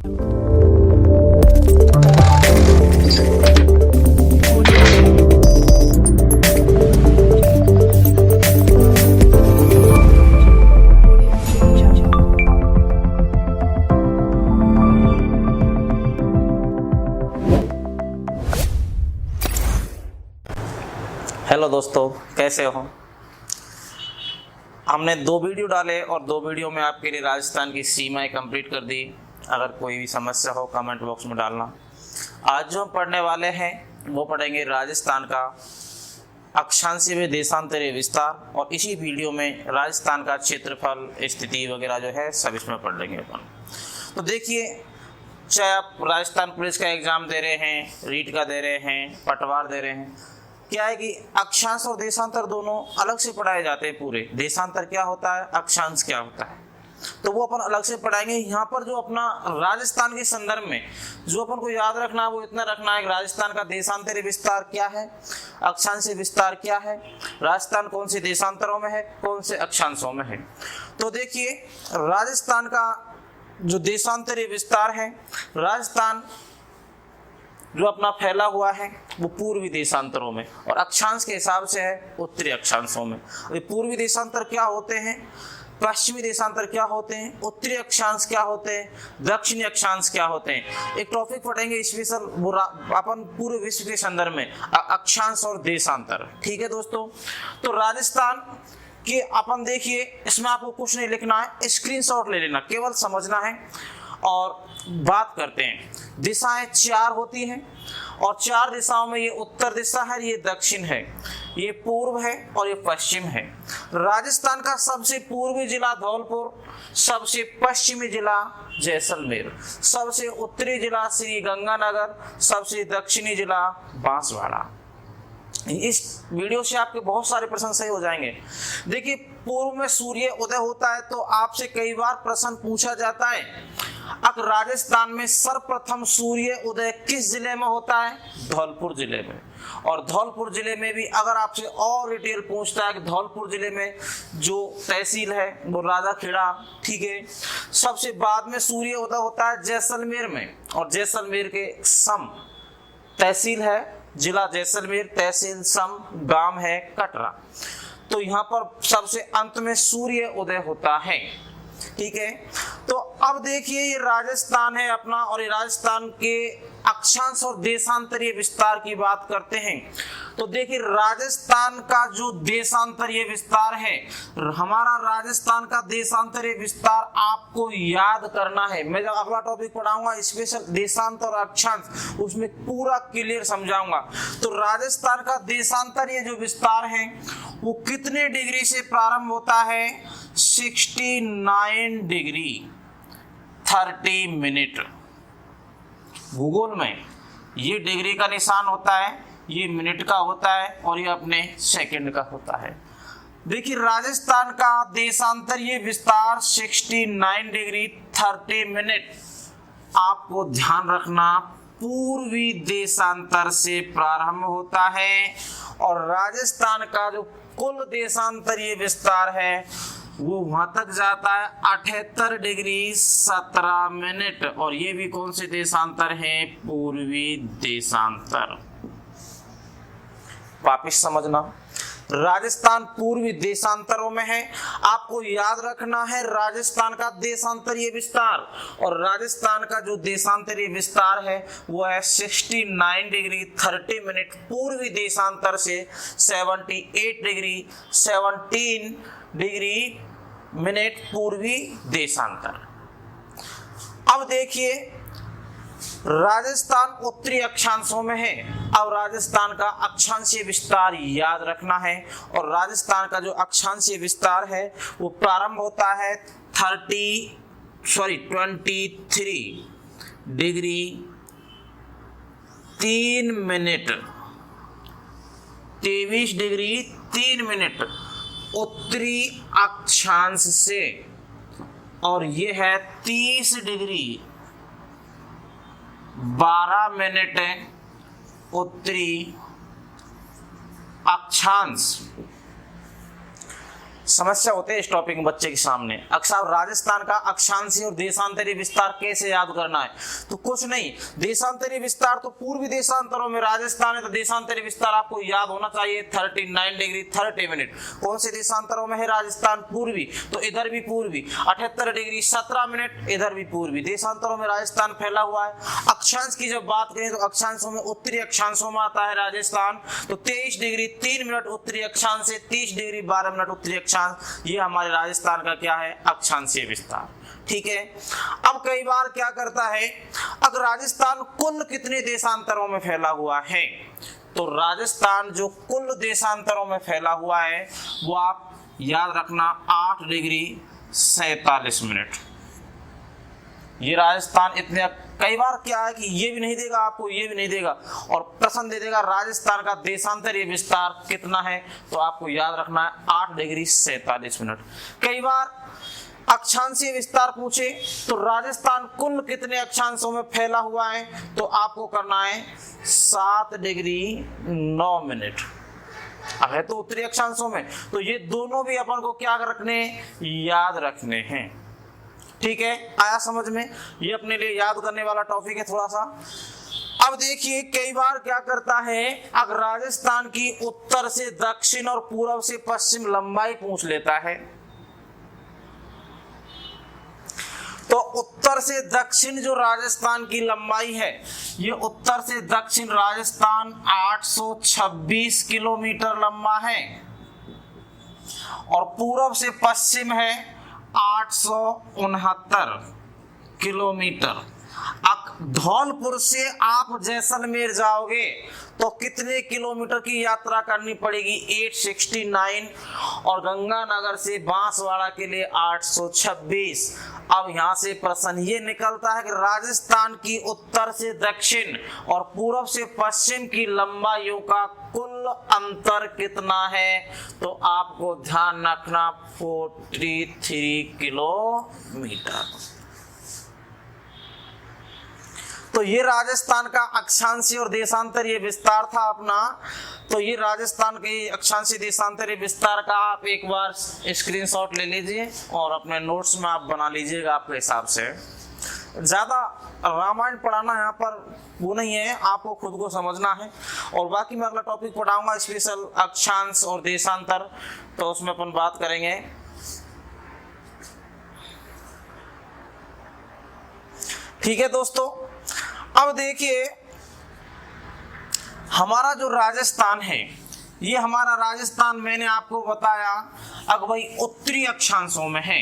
Hello दोस्तों, कैसे हो। हमने 2 वीडियो डाले और 2 वीडियो में आपके लिए राजस्थान की सीमाएं कंप्लीट कर दी। अगर कोई भी समस्या हो कमेंट बॉक्स में डालना। आज जो हम पढ़ने वाले हैं वो पढ़ेंगे राजस्थान का अक्षांशीय व देशांतरीय विस्तार, और इसी वीडियो में राजस्थान का क्षेत्रफल, स्थिति वगैरह जो है सब इसमें पढ़ लेंगे अपन। तो देखिए, चाहे आप राजस्थान पुलिस का एग्जाम दे रहे हैं, रीट का दे रहे हैं, पटवार दे रहे हैं, क्या है कि अक्षांश और देशांतर दोनों अलग से पढ़ाए जाते हैं। पूरे देशांतर क्या होता है, अक्षांश क्या होता है, तो वो अपन अलग से पढ़ाएंगे। यहाँ पर जो अपना राजस्थान के संदर्भ में जो अपन को याद रखना है वो इतना रखना है, राजस्थान का देशांतरीय विस्तार क्या है, अक्षांशीय विस्तार क्या है, राजस्थान कौन से देशांतरों में है, कौन से अक्षांशों में है। तो देखिए, राजस्थान का जो देशांतरीय विस्तार है, राजस्थान जो अपना फैला हुआ है वो पूर्वी देशांतरों में, और अक्षांश के हिसाब से है उत्तरी अक्षांशों में। पूर्वी देशांतर क्या होते हैं, पश्चिमी देशांतर क्या होते हैं, उत्तरी अक्षांश क्या होते हैं, दक्षिणी अक्षांश क्या होते हैं। एक टॉपिक पढ़ेंगे स्पेशल अपन पूरे विश्व के संदर्भ में, अक्षांश और देशांतर। ठीक है दोस्तों। तो राजस्थान कि अपन देखिए, इसमें आपको कुछ नहीं लिखना है, स्क्रीनशॉट ले लेना, केवल समझना है। और बात करते हैं, दिशाएं 4 होती हैं, और 4 दिशाओं में ये उत्तर दिशा है, ये दक्षिण है, ये पूर्व है और ये पश्चिम है। राजस्थान का सबसे पूर्वी जिला धौलपुर, सबसे पश्चिमी जिला जैसलमेर, सबसे उत्तरी जिला श्री गंगानगर, सबसे दक्षिणी जिला बांसवाड़ा। इस वीडियो से आपके बहुत सारे प्रश्न सही हो जाएंगे। देखिए, पूर्व में सूर्य उदय होता है, तो आपसे कई बार प्रश्न पूछा जाता है, अब राजस्थान में सर्वप्रथम सूर्य उदय किस जिले में होता है, धौलपुर जिले में। और धौलपुर जिले में भी अगर आपसे और डिटेल पूछता है कि धौलपुर जिले में जो तहसील है वो राजाखेड़ा, ठीक है। सबसे बाद में सूर्य उदय होता है जैसलमेर में, और जैसलमेर के सम तहसील है, जिला जैसलमेर, तहसील सम, गांव है कटरा। तो यहाँ पर सबसे अंत में सूर्य उदय होता है। ठीक है। तो अब देखिए, ये राजस्थान है अपना, और ये राजस्थान के अक्षांश और देशांतरीय विस्तार की बात करते हैं। तो देखिए, राजस्थान का जो देशांतरीय विस्तार है, हमारा राजस्थान का देशांतरीय विस्तार आपको याद करना है। मैं जब अगला टॉपिक पढ़ाऊंगा स्पेशल देशांतर और अक्षांश, उसमें पूरा क्लियर समझाऊंगा। तो राजस्थान का देशांतरीय जो विस्तार है वो कितने डिग्री से प्रारंभ होता है, 69 डिग्री 30 मिनट। भूगोल में ये डिग्री का निशान होता है, ये मिनट का होता है, और ये अपने सेकंड का होता है। देखिए, राजस्थान का देशांतरीय विस्तार 69 डिग्री 30 मिनट। आपको ध्यान रखना, पूर्वी देशांतर से प्रारंभ होता है, और राजस्थान का जो कुल देशांतरीय विस्तार है वो वहां तक जाता है 78 डिग्री 17 मिनट। और ये भी कौन से देशांतर है, पूर्वी देशांतर। वापिस समझना, राजस्थान पूर्वी देशांतरों में है। आपको याद रखना है राजस्थान का देशांतरीय विस्तार, और राजस्थान का जो देशांतरीय विस्तार है वो है 69 डिग्री 30 मिनट पूर्वी देशांतर से 78 डिग्री 17 डिग्री मिनट पूर्वी देशांतर। अब देखिए, राजस्थान उत्तरी अक्षांशों में है। अब राजस्थान का अक्षांशीय विस्तार याद रखना है, और राजस्थान का जो अक्षांशीय विस्तार है वो प्रारंभ होता है 23 डिग्री 3 मिनट, 23 डिग्री 3 मिनट उत्तरी अक्षांश से, और ये है 30 डिग्री 12 मिनट उत्तरी अक्षांश। समस्या होते है इस टॉपिक में बच्चे के सामने। अक्सर राजस्थान का अक्षांशीय और देशांतरी विस्तार कैसे याद करना है, तो कुछ नहीं, देशांतरी विस्तार तो पूर्वी देशांतरों में राजस्थान है, तो देशांतरी विस्तार आपको याद होना चाहिए 39 डिग्री 30 मिनट। कौन से देशांतरों में है राजस्थान? पूर्वी, तो इधर भी पूर्वी। 78 डिग्री 17 मिनट, इधर भी पूर्वी। देशांतरों में राजस्थान फैला हुआ है। अक्षांश की जब बात करें तो अक्षांशों में उत्तरी अक्षांशों में आता है राजस्थान, तो 23 डिग्री 3 मिनट उत्तरी अक्षांश से 30 डिग्री 12 मिनट उत्तरी अक्षांश, ये हमारे राजस्थान का क्या है? अक्षांशीय विस्तार। ठीक है। अब कई बार क्या करता है, अगर राजस्थान कुल कितने देशांतरों में फैला हुआ है, तो राजस्थान जो कुल देशांतरों में फैला हुआ है वो आप याद रखना 8 डिग्री 47 मिनट। ये राजस्थान इतने, कई बार क्या है कि ये भी नहीं देगा आपको, ये भी नहीं देगा, और प्रश्न दे देगा राजस्थान का देशांतरीय विस्तार कितना है, तो आपको याद रखना है 8 डिग्री 47 मिनट। कई बार अक्षांशीय विस्तार पूछे तो राजस्थान कुल कितने अक्षांशों में फैला हुआ है, तो आपको करना है 7 डिग्री 9 मिनट। अब है तो उत्तरी अक्षांशों में, तो ये दोनों भी अपन को क्या रखने, याद रखने हैं। ठीक है, आया समझ में? ये अपने लिए याद करने वाला टॉपिक है थोड़ा सा। अब देखिए कई बार क्या करता है, अगर राजस्थान की उत्तर से दक्षिण और पूर्व से पश्चिम लंबाई पूछ लेता है, तो उत्तर से दक्षिण जो राजस्थान की लंबाई है, ये उत्तर से दक्षिण राजस्थान 826 किलोमीटर लंबा है, और पूर्व से पश्चिम है 869 किलोमीटर। धौलपुर से आप जैसलमेर जाओगे तो कितने किलोमीटर की यात्रा करनी पड़ेगी? 869, और गंगानगर से बांसवाड़ा के लिए 826। अब यहाँ से प्रश्न ये निकलता है कि राजस्थान की उत्तर से दक्षिण और पूर्व से पश्चिम की लंबाइयों का कुल अंतर कितना है, तो आपको ध्यान रखना 43 किलोमीटर। तो ये राजस्थान का अक्षांशीय और देशांतरीय विस्तार था अपना। तो ये राजस्थान के अक्षांशीय देशांतरीय विस्तार का आप एक बार स्क्रीनशॉट ले लीजिए और अपने नोट्स में आप बना लीजिएगा आपके हिसाब से। ज्यादा रामायण पढ़ाना यहाँ पर वो नहीं है, आपको खुद को समझना है। और बाकी मैं अगला टॉपिक पढ़ाऊंगा स्पेशल अक्षांश और देशांतर, तो उसमें अपन बात करेंगे। ठीक है दोस्तों, अब देखिए हमारा जो राजस्थान है, ये हमारा राजस्थान मैंने आपको बताया अब भाई उत्तरी अक्षांशों में है।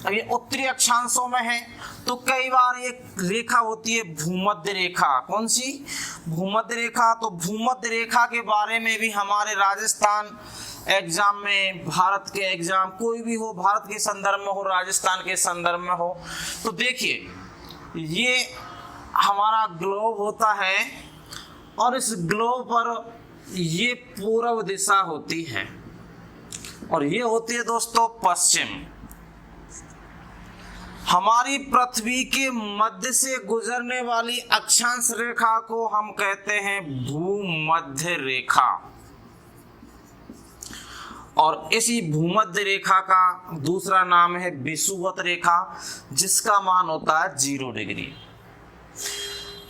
अब ये उत्तरी अक्षांशों में है तो कई बार एक रेखा होती है भूमध्य रेखा। कौन सी? भूमध्य रेखा। तो भूमध्य रेखा के बारे में भी हमारे राजस्थान एग्जाम में, भारत के एग्जाम कोई भी हो, भारत के संदर्भ में हो, राजस्थान के संदर्भ में हो, तो देखिए ये हमारा ग्लोब होता है और इस ग्लोब पर ये पूर्व दिशा होती है और ये होती है दोस्तों पश्चिम। हमारी पृथ्वी के मध्य से गुजरने वाली अक्षांश रेखा को हम कहते हैं भूमध्य रेखा, और इसी भूमध्य रेखा का दूसरा नाम है विषुवत रेखा, जिसका मान होता है 0 डिग्री।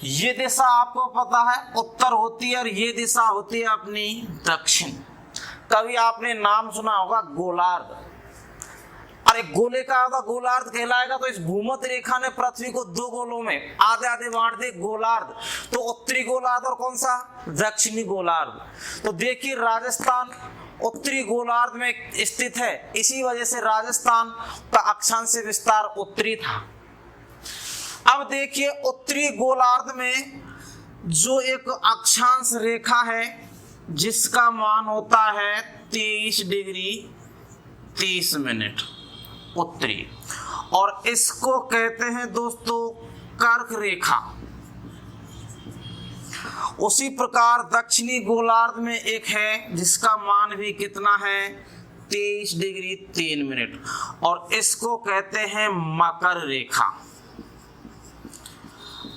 ये दिशा आपको पता है उत्तर होती है और ये दिशा होती है अपनी दक्षिण। कभी आपने नाम सुना होगा गोलार्ध। अरे गोले का होगा गोलार्ध कहलाएगा। तो इस भूमध्य रेखा ने पृथ्वी को 2 गोलों में आधे आधे बांट दे, गोलार्ध। तो उत्तरी गोलार्ध और कौन सा? दक्षिणी गोलार्ध। तो देखिए राजस्थान उत्तरी गोलार्ध में स्थित है, इसी वजह से राजस्थान का अक्षांशीय विस्तार उत्तरी था। अब देखिए उत्तरी गोलार्ध में जो एक अक्षांश रेखा है जिसका मान होता है 23 डिग्री 30 मिनट उत्तरी, और इसको कहते हैं दोस्तों कर्क रेखा। उसी प्रकार दक्षिणी गोलार्ध में एक है जिसका मान भी कितना है? 23 डिग्री 3 मिनट, और इसको कहते हैं मकर रेखा।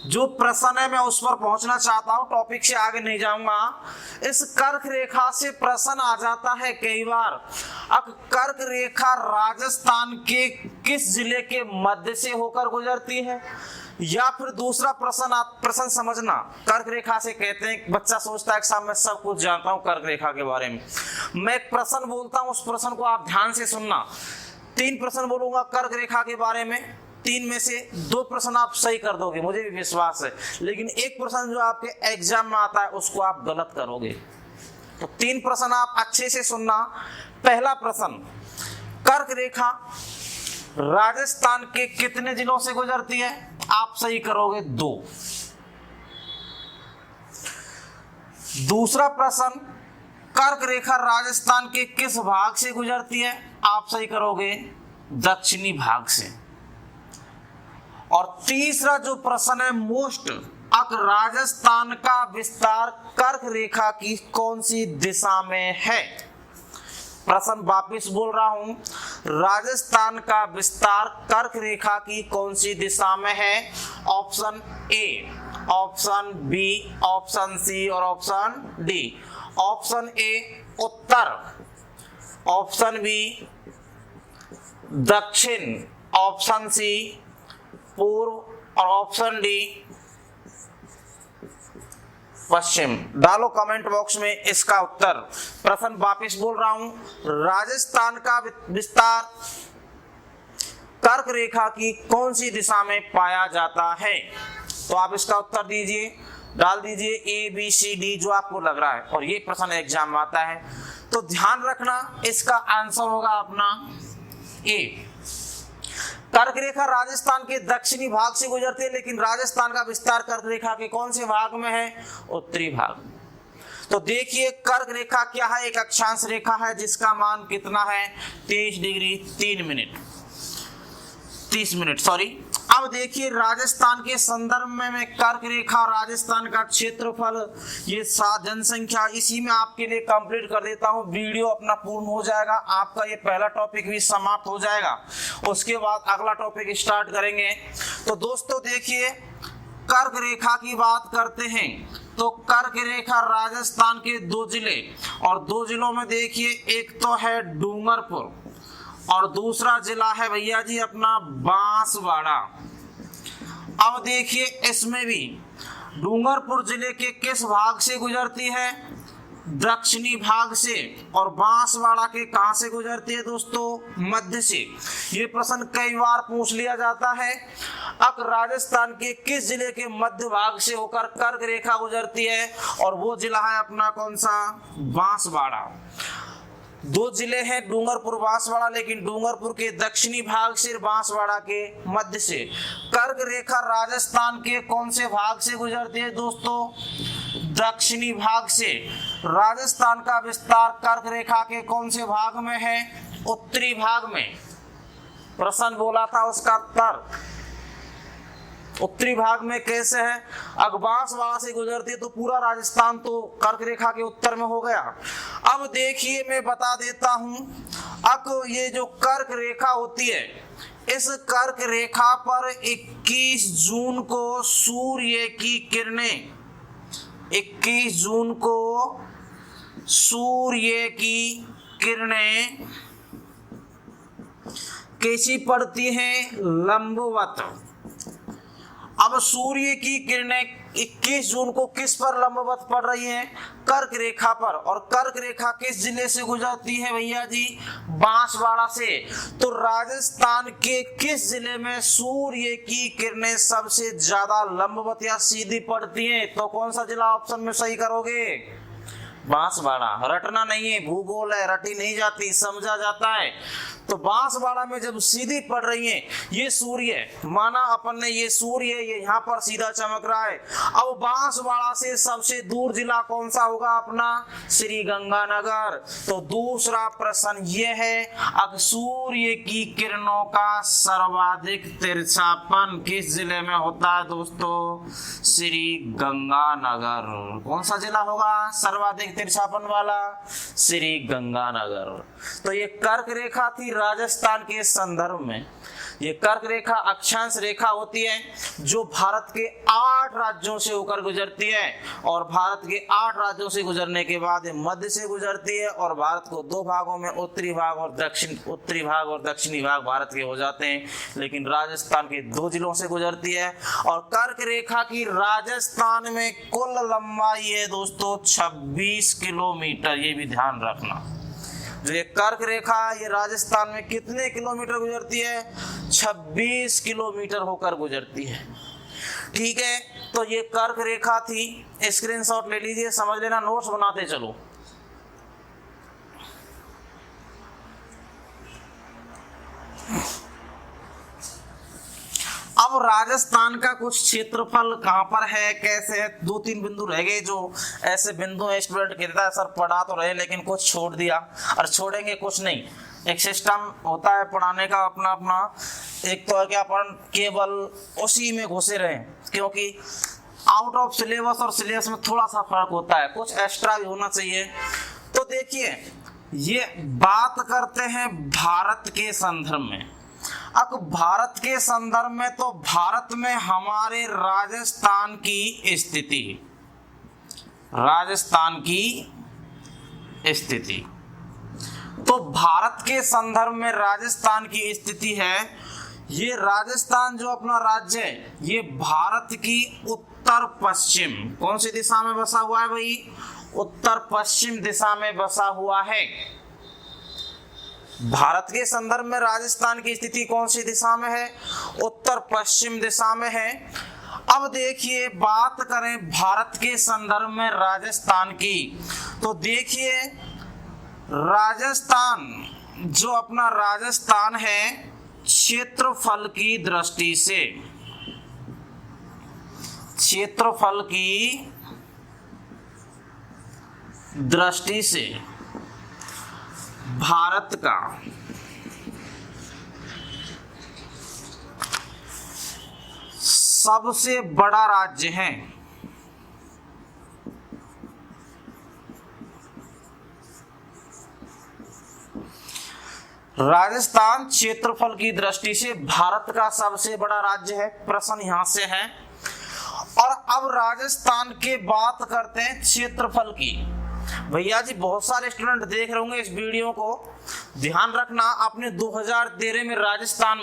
जो प्रश्न है मैं उस पर पहुंचना चाहता हूं, टॉपिक से आगे नहीं जाऊंगा। इस कर्क रेखा से प्रश्न आ जाता है कई बार, अब कर्क रेखा राजस्थान के किस जिले के मध्य से होकर गुजरती है? या फिर दूसरा प्रश्न, आप प्रश्न समझना, कर्क रेखा से कहते हैं, बच्चा सोचता है कि मैं सब कुछ जानता हूं कर्क रेखा के बारे में। मैं एक प्रश्न बोलता हूं, उस प्रश्न को आप ध्यान से सुनना। 3 प्रश्न बोलूंगा कर्क रेखा के बारे में, 3 में से 2 प्रश्न आप सही कर दोगे, मुझे भी विश्वास है, लेकिन एक प्रश्न जो आपके एग्जाम में आता है उसको आप गलत करोगे। तो 3 प्रश्न आप अच्छे से सुनना। पहला प्रश्न, कर्क रेखा राजस्थान के कितने जिलों से गुजरती है? आप सही करोगे 2। दूसरा प्रश्न, कर्क रेखा राजस्थान के किस भाग से गुजरती है? आप सही करोगे दक्षिणी भाग से। और तीसरा जो प्रश्न है मोस्ट, राजस्थान का विस्तार कर्क रेखा की कौन सी दिशा में है? प्रश्न वापिस बोल रहा हूं, राजस्थान का विस्तार कर्क रेखा की कौन सी दिशा में है? Option A, option B, option C और ऑप्शन डी। ऑप्शन ए उत्तर, ऑप्शन बी दक्षिण, ऑप्शन सी पूर्व और ऑप्शन डी पश्चिम। डालो कमेंट बॉक्स में इसका उत्तर। प्रश्न वापिस बोल रहा हूं, राजस्थान का विस्तार कर्क रेखा की कौन सी दिशा में पाया जाता है? तो आप इसका उत्तर दीजिए, डाल दीजिए ए बी सी डी जो आपको लग रहा है, और ये प्रश्न एग्जाम में आता है। तो ध्यान रखना, इसका आंसर होगा अपना ए। कर्क रेखा राजस्थान के दक्षिणी भाग से गुजरती है, लेकिन राजस्थान का विस्तार कर्क रेखा के कौन से भाग में है? उत्तरी भाग। तो देखिए कर्क रेखा क्या है? एक अक्षांश रेखा है जिसका मान कितना है? 23 डिग्री 30 मिनट सॉरी। अब देखिए राजस्थान के संदर्भ में कर्क रेखा राजस्थान का क्षेत्रफल, ये जनसंख्या, इसी में आपके लिए कंप्लीट कर देता हूं। वीडियो अपना पूर्ण हो जाएगा, आपका ये पहला टॉपिक भी समाप्त हो जाएगा, उसके बाद अगला टॉपिक स्टार्ट करेंगे। तो दोस्तों देखिए कर्क रेखा की बात करते हैं तो कर्क रेखा राजस्थान के 2 जिले, और 2 जिलों में देखिए एक तो है डूंगरपुर और दूसरा जिला है भैया जी अपना बांसवाड़ा। अब देखिए इसमें भी डूंगरपुर जिले के किस भाग से गुजरती है? दक्षिणी भाग से। और बांसवाड़ा के कहां से गुजरती है दोस्तों? मध्य से। ये प्रश्न कई बार पूछ लिया जाता है। अब राजस्थान के किस जिले के मध्य भाग से होकर कर्क रेखा गुजरती है? और वो जिला है अपना कौन सा? बांसवाड़ा। 2 जिले हैं डूंगरपुर बांसवाड़ा, लेकिन डूंगरपुर के दक्षिणी भाग से, बांसवाड़ा के मध्य से। कर्क रेखा राजस्थान के कौन से भाग से गुजरती है दोस्तों? दक्षिणी भाग से। राजस्थान का विस्तार कर्क रेखा के कौन से भाग में है? उत्तरी भाग में। प्रश्न बोला था उसका उत्तर उत्तरी भाग में कैसे है? बांसवाड़ा से गुजरती है तो पूरा राजस्थान तो कर्क रेखा के उत्तर में हो गया। अब देखिए मैं बता देता हूं, अब ये जो कर्क रेखा होती है, इस कर्क रेखा पर 21 जून को सूर्य की किरणें, 21 जून को सूर्य की किरणें कैसी पड़ती हैं? लंबवत। अब सूर्य की किरणें 21 जून को किस पर लंबवत पड़ रही हैं? कर्क रेखा पर। और कर्क रेखा किस जिले से गुजरती है भैया जी? बांसवाड़ा से। तो राजस्थान के किस जिले में सूर्य की किरणें सबसे ज्यादा लंबवत या सीधी पड़ती हैं? तो कौन सा जिला ऑप्शन में सही करोगे? बांसवाड़ा। रटना नहीं है, भूगोल है, रटी नहीं जाती, समझा जाता है। तो बांसवाड़ा में जब सीधी पड़ रही है, ये सूर्य माना अपन ने, ये सूर्य ये यहाँ पर सीधा चमक रहा है। अब बांसवाड़ा से सबसे दूर जिला कौन सा होगा अपना? श्री गंगानगर। तो दूसरा प्रश्न ये है, अब सूर्य की किरणों का सर्वाधिक तिरछापन किस जिले में होता है दोस्तों? श्री गंगानगर। कौन सा जिला होगा सर्वाधिक तिरछापन वाला श्री गंगानगर। तो ये कर्क रेखा थी राजस्थान के संदर्भ में। ये कर्क रेखा अक्षांश रेखा होती है जो भारत के 8 राज्यों से होकर गुजरती है, और भारत के 8 राज्यों से गुजरने के बाद मध्य से गुजरती है, और भारत को 2 भागों में उत्तरी भाग और दक्षिणी भाग भारत के हो जाते हैं, लेकिन राजस्थान के 2 जिलों से गुजरती है। और कर्क रेखा की राजस्थान में कुल लंबाई है दोस्तों 26 किलोमीटर। ये भी ध्यान रखना, जो ये कर्क रेखा ये राजस्थान में कितने किलोमीटर गुजरती है? 26 किलोमीटर होकर गुजरती है। ठीक है, तो ये कर्क रेखा थी। स्क्रीनशॉट ले लीजिए, समझ लेना, नोट्स बनाते चलो। अब राजस्थान का कुछ क्षेत्रफल कहां पर है, कैसे है, 2-3 बिंदु रह गए जो ऐसे बिंदु है स्टूडेंट कहता है सर पढ़ा तो रहे लेकिन कुछ छोड़ दिया, और छोड़ेंगे कुछ नहीं। एक सिस्टम होता है पढ़ाने का अपना अपना। एक तो है कि अपन केवल उसी में घुसे रहे, क्योंकि आउट ऑफ सिलेबस और सिलेबस में थोड़ा सा फर्क होता है, कुछ एक्स्ट्रा भी होना चाहिए। तो देखिए, ये बात करते हैं भारत के संदर्भ में। अब भारत के संदर्भ में तो भारत में हमारे राजस्थान की स्थिति, तो भारत के संदर्भ में राजस्थान की स्थिति है। ये राजस्थान जो अपना राज्य है ये भारत की उत्तर पश्चिम, कौन सी दिशा में बसा हुआ है भाई? उत्तर पश्चिम दिशा में बसा हुआ है। भारत के संदर्भ में राजस्थान की स्थिति कौन सी दिशा में है? उत्तर पश्चिम दिशा में है। अब देखिए, बात करें भारत के संदर्भ में राजस्थान की, तो देखिए राजस्थान जो अपना राजस्थान है क्षेत्रफल की दृष्टि से भारत का सबसे बड़ा राज्य है। राजस्थान क्षेत्रफल की दृष्टि से भारत का सबसे बड़ा राज्य है, प्रश्न यहां से है। और अब राजस्थान के बात करते हैं क्षेत्रफल की। भैया जी बहुत सारे स्टूडेंट देख रहे होंगे इस वीडियो को, ध्यान रखना, आपने 2013 में राजस्थान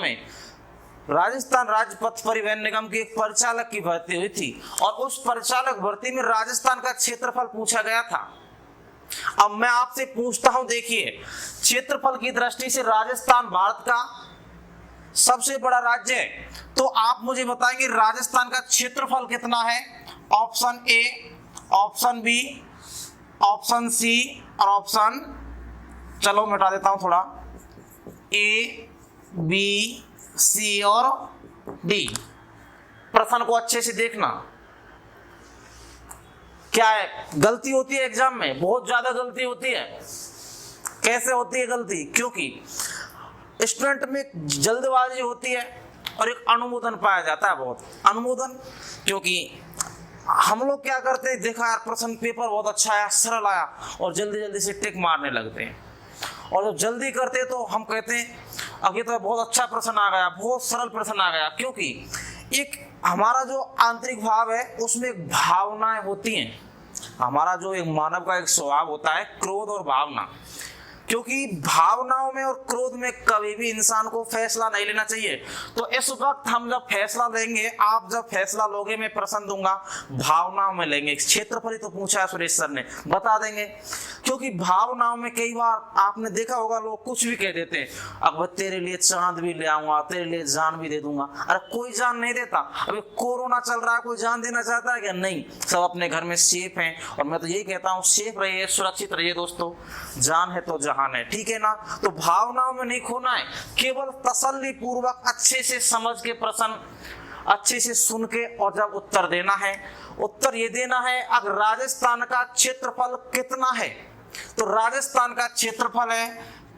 राज्य पथ परिवहन निगम की एक परिचालक की भर्ती हुई थी, और उस परिचालक भर्ती में राजस्थान का क्षेत्रफल पूछा गया था। अब मैं आपसे पूछता हूं, देखिए क्षेत्रफल की दृष्टि से राजस्थान भारत का सबसे बड़ा राज्य है, तो आप मुझे बताएंगे राजस्थान का क्षेत्रफल कितना है? Option A, option B, option C और ऑप्शन, चलो मिटा देता हूं थोड़ा, ए, बी, सी और डी। प्रश्न को अच्छे से देखना। क्या है, गलती होती है एग्जाम में, बहुत ज्यादा गलती होती है। कैसे होती है गलती? क्योंकि स्टूडेंट में जल्दबाजी होती है और एक अनुमोदन पाया जाता है, बहुत अनुमोदन। क्योंकि हम लोग क्या करते हैं, देखा यार प्रश्न पेपर बहुत अच्छा आया, सरल आया, और जल्दी जल्दी से टिक मारने लगते हैं। और जब जल्दी करते हैं तो हम कहते हैं अब ये तो बहुत अच्छा प्रश्न आ गया, बहुत सरल प्रश्न आ गया। क्योंकि एक हमारा जो आंतरिक भाव है उसमें एक भावनाएं होती हैं। हमारा जो एक मानव का एक स्वभाव होता है क्रोध और भावना, क्योंकि भावनाओं में और क्रोध में कभी भी इंसान को फैसला नहीं लेना चाहिए। तो इस वक्त हम जब फैसला लेंगे, आप जब फैसला लोगे, मैं प्रश्न दूंगा, भावनाओं में लेंगे। क्षेत्रफल ही तो पूछा है सुरेश सर ने, बता देंगे। क्योंकि भावनाओं में कई बार आपने देखा होगा लोग कुछ भी कह देते हैं, अब तेरे लिए चांद भी ले आऊंगा, तेरे लिए जान भी दे दूंगा। अरे कोई जान नहीं देता। अभी कोरोना चल रहा है, कोई जान देना चाहता है क्या? नहीं, सब अपने घर में सेफ हैं। और मैं तो यही कहता हूँ सेफ रहिए, सुरक्षित रहिए दोस्तों, जान है तो जहान है, ठीक है ना। तो भावनाओं में नहीं खोना है, केवल तसल्ली पूर्वक अच्छे से समझ के प्रश्न अच्छे से सुन के और जब उत्तर देना है, उत्तर ये देना है अगर राजस्थान का क्षेत्रफल कितना है, तो राजस्थान का क्षेत्रफल है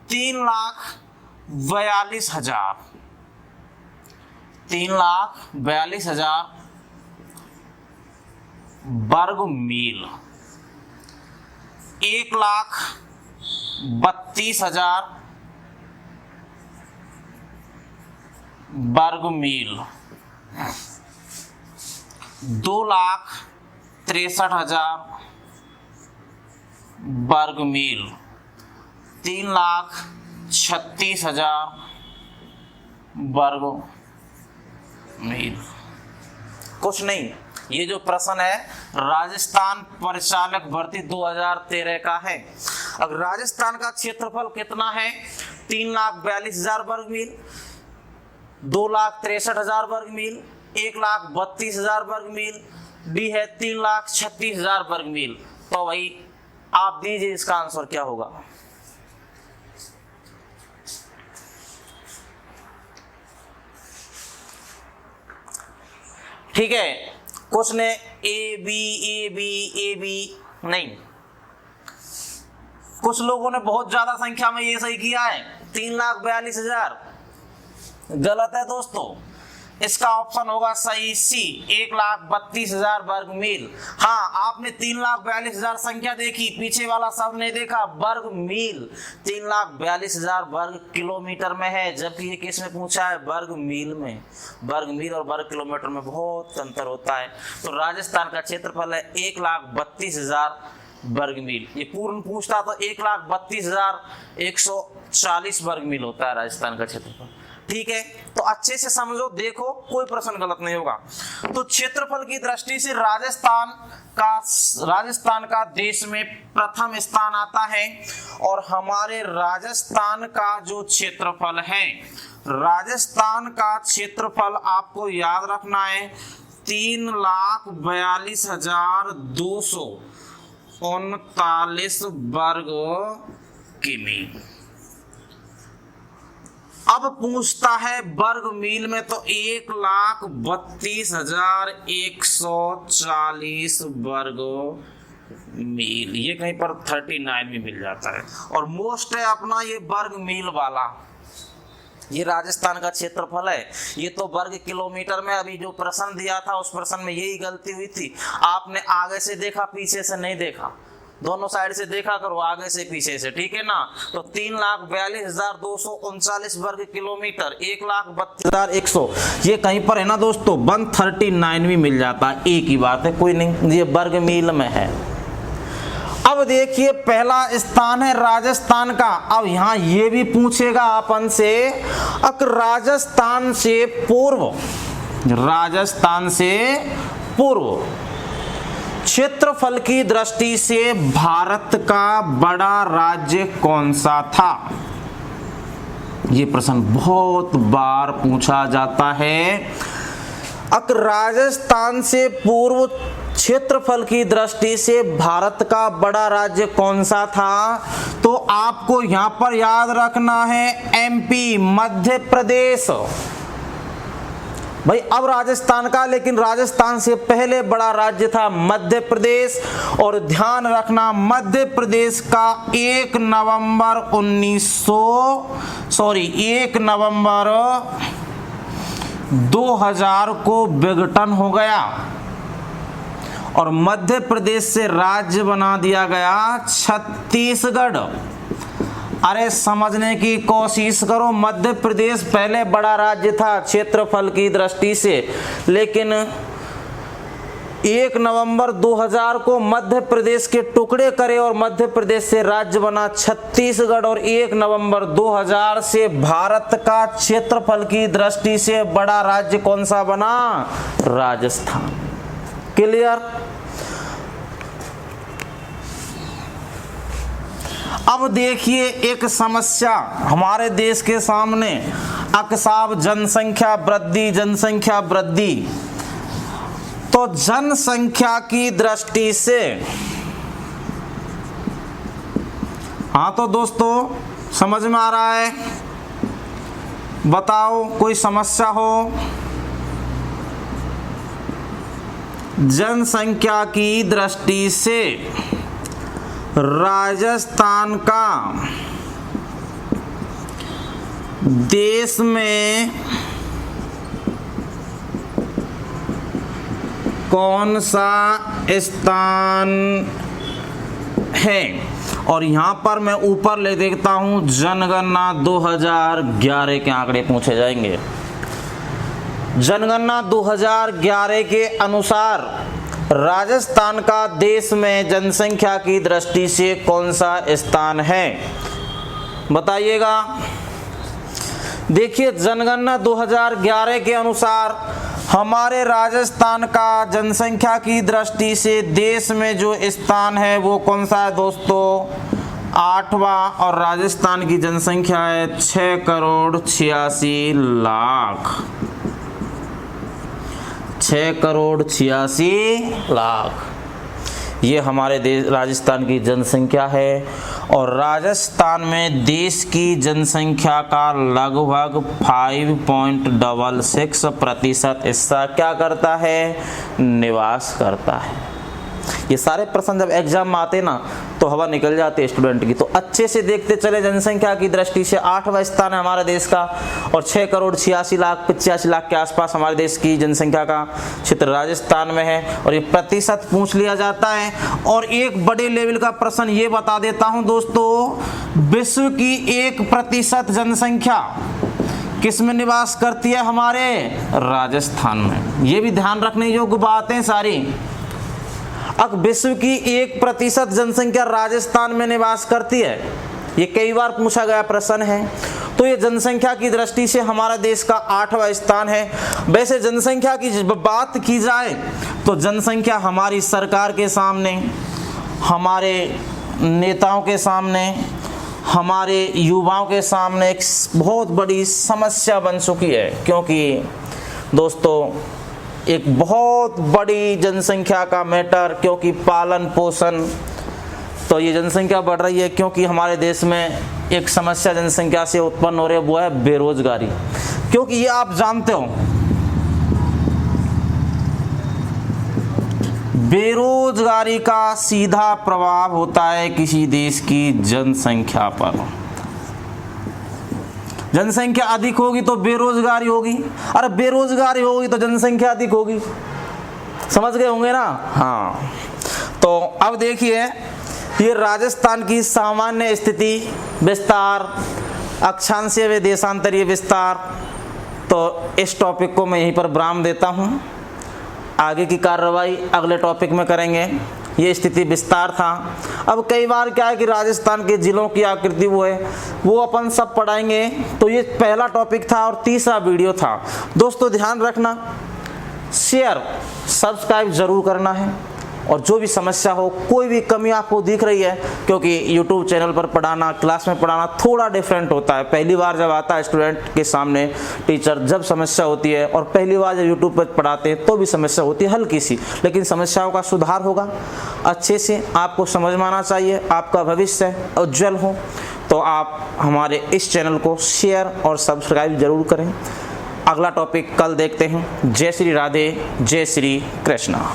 3,42,000 वर्ग मील। 1,32,000 वर्ग मील, 2,63,000 वर्ग मील, 3,36,000 वर्ग मील। कुछ नहीं, ये जो प्रश्न है राजस्थान परिचालक भर्ती 2013 का है। अब राजस्थान का क्षेत्रफल कितना है? 3,42,000 वर्ग मील, 2,63,000 वर्ग मील, 1,32,000 वर्ग मील, डी है 3,36,000 वर्ग मील। तो भाई आप दीजिए इसका आंसर क्या होगा। ठीक है, कुछ ने ए बी नहीं, कुछ लोगों ने बहुत ज्यादा संख्या में ये सही किया है। 3,42,000 गलत है दोस्तों, इसका ऑप्शन होगा सही सी, 1,32,000 वर्ग मील। हाँ, आपने 3,42,000 संख्या देखी, पीछे वाला सब नहीं देखा। वर्ग मील 3,42,000 वर्ग किलोमीटर में है, जबकि ये किस में पूछा है? वर्ग मील में। वर्ग मील और वर्ग किलोमीटर में बहुत अंतर होता है। तो राजस्थान का क्षेत्रफल है 1,32,000 वर्ग मील। ये पूर्ण पूछता तो 1,32,140 वर्ग मील होता है राजस्थान का क्षेत्रफल। ठीक है, तो अच्छे से समझो, देखो कोई प्रश्न गलत नहीं होगा। तो क्षेत्रफल की दृष्टि से राजस्थान का देश में प्रथम स्थान आता है। और हमारे राजस्थान का जो क्षेत्रफल है, राजस्थान का क्षेत्रफल आपको याद रखना है 3,42,239 वर्ग किमी। अब पूछता है वर्ग मील में, तो 1,32,140 वर्ग मील, ये कहीं पर 39 में मिल जाता है। और मोस्ट है अपना ये वर्ग मील वाला, ये राजस्थान का क्षेत्रफल है। ये तो वर्ग किलोमीटर में अभी जो प्रश्न दिया था उस प्रश्न में यही गलती हुई थी, आपने आगे से देखा पीछे से नहीं देखा। दोनों साइड से देखा करो, आगे से पीछे से, ठीक है ना। तो 3,42,239 वर्ग किलोमीटर, 1,32,100 ये कहीं पर है ना दोस्तों 139 भी मिल जाता है, एक ही बात है, कोई नहीं, ये वर्ग मील में है। अब देखिए पहला स्थान है राजस्थान का। अब यहां ये भी पूछेगा अपन से, राजस्थान से पूर्व क्षेत्रफल की दृष्टि से भारत का बड़ा राज्य कौन सा था? ये प्रश्न बहुत बार पूछा जाता है। राजस्थान से पूर्व क्षेत्रफल की दृष्टि से भारत का बड़ा राज्य कौन सा था? तो आपको यहां पर याद रखना है एमपी, मध्य प्रदेश। भाई अब राजस्थान का, लेकिन राजस्थान से पहले बड़ा राज्य था मध्य प्रदेश। और ध्यान रखना मध्य प्रदेश का 1 नवंबर 2000 को विघटन हो गया और मध्य प्रदेश से राज्य बना दिया गया छत्तीसगढ़। अरे समझने की कोशिश करो, मध्य प्रदेश पहले बड़ा राज्य था क्षेत्रफल की दृष्टि से, लेकिन 1 नवंबर 2000 को मध्य प्रदेश के टुकड़े करे और मध्य प्रदेश से राज्य बना छत्तीसगढ़। और 1 नवंबर 2000 से भारत का क्षेत्रफल की दृष्टि से बड़ा राज्य कौन सा बना? राजस्थान। क्लियर? अब देखिए एक समस्या हमारे देश के सामने, अकसाब जनसंख्या वृद्धि। तो जनसंख्या की दृष्टि से, हाँ तो दोस्तों समझ में आ रहा है? बताओ कोई समस्या हो? जनसंख्या की दृष्टि से राजस्थान का देश में कौन सा स्थान है? और यहाँ पर मैं ऊपर ले देखता हूँ जनगणना 2011 के आंकड़े पूछे जाएंगे। जनगणना 2011 के अनुसार राजस्थान का देश में जनसंख्या की दृष्टि से कौन सा स्थान है, बताइएगा। देखिए, जनगणना 2011 के अनुसार हमारे राजस्थान का जनसंख्या की दृष्टि से देश में जो स्थान है वो कौन सा है दोस्तों, 8वां। और राजस्थान की जनसंख्या है 6,86,00,000। 6,86,00,000 ये हमारे देश राजस्थान की जनसंख्या है। और राजस्थान में देश की जनसंख्या का लगभग 5.66% हिस्सा क्या करता है, निवास करता है। ये सारे प्रश्न जब एग्जाम में आते ना तो हवा निकल जाती है स्टूडेंट की। तो अच्छे से देखते चले, जनसंख्या की दृष्टि से 8वां स्थान है हमारे देश का और 6,86,85,00,000 के आसपास हमारे देश की जनसंख्या का क्षेत्र राजस्थान में है। और ये प्रतिशत पूछ लिया जाता है। और एक बड़े लेवल का प्रश्न ये बता देता हूं दोस्तों, विश्व की 1% जनसंख्या किस में निवास करती है, हमारे राजस्थान में। ये भी ध्यान रखने योग्य बातें सारी। अब विश्व की 1% जनसंख्या राजस्थान में निवास करती है, ये कई बार पूछा गया प्रश्न है। तो ये जनसंख्या की दृष्टि से हमारा देश का 8वां स्थान है। वैसे जनसंख्या की बात की जाए तो जनसंख्या हमारी सरकार के सामने, हमारे नेताओं के सामने, हमारे युवाओं के सामने एक बहुत बड़ी समस्या बन चुकी है। क्योंकि दोस्तों एक बहुत बड़ी जनसंख्या का मैटर, क्योंकि पालन पोषण, तो ये जनसंख्या बढ़ रही है क्योंकि हमारे देश में एक समस्या जनसंख्या से उत्पन्न हो रही है, वो है बेरोजगारी। क्योंकि ये आप जानते हो, बेरोजगारी का सीधा प्रभाव होता है किसी देश की जनसंख्या पर। जनसंख्या अधिक होगी तो बेरोजगारी होगी, अरे बेरोजगारी होगी तो जनसंख्या अधिक होगी। समझ गए होंगे ना। हाँ, तो अब देखिए, ये राजस्थान की सामान्य स्थिति विस्तार, अक्षांशीय व देशांतरीय विस्तार। तो इस टॉपिक को मैं यहीं पर विराम देता हूँ। आगे की कार्रवाई अगले टॉपिक में करेंगे। ये स्थिति विस्तार था। अब कई बार क्या है कि राजस्थान के जिलों की आकृति वो अपन सब पढ़ाएंगे। तो ये पहला टॉपिक था और तीसरा वीडियो था। दोस्तों ध्यान रखना, शेयर सब्सक्राइब जरूर करना है। और जो भी समस्या हो, कोई भी कमी आपको दिख रही है, क्योंकि YouTube चैनल पर पढ़ाना, क्लास में पढ़ाना थोड़ा डिफरेंट होता है। पहली बार जब आता है स्टूडेंट के सामने टीचर, जब समस्या होती है, और पहली बार जब YouTube पर पढ़ाते हैं तो भी समस्या होती है हल्की सी, लेकिन समस्याओं का सुधार होगा। अच्छे से आपको समझ में आना चाहिए, आपका भविष्य उज्जवल हो। तो आप हमारे इस चैनल को शेयर और सब्सक्राइब जरूर करें। अगला टॉपिक कल देखते हैं। जय श्री राधे, जय श्री कृष्णा।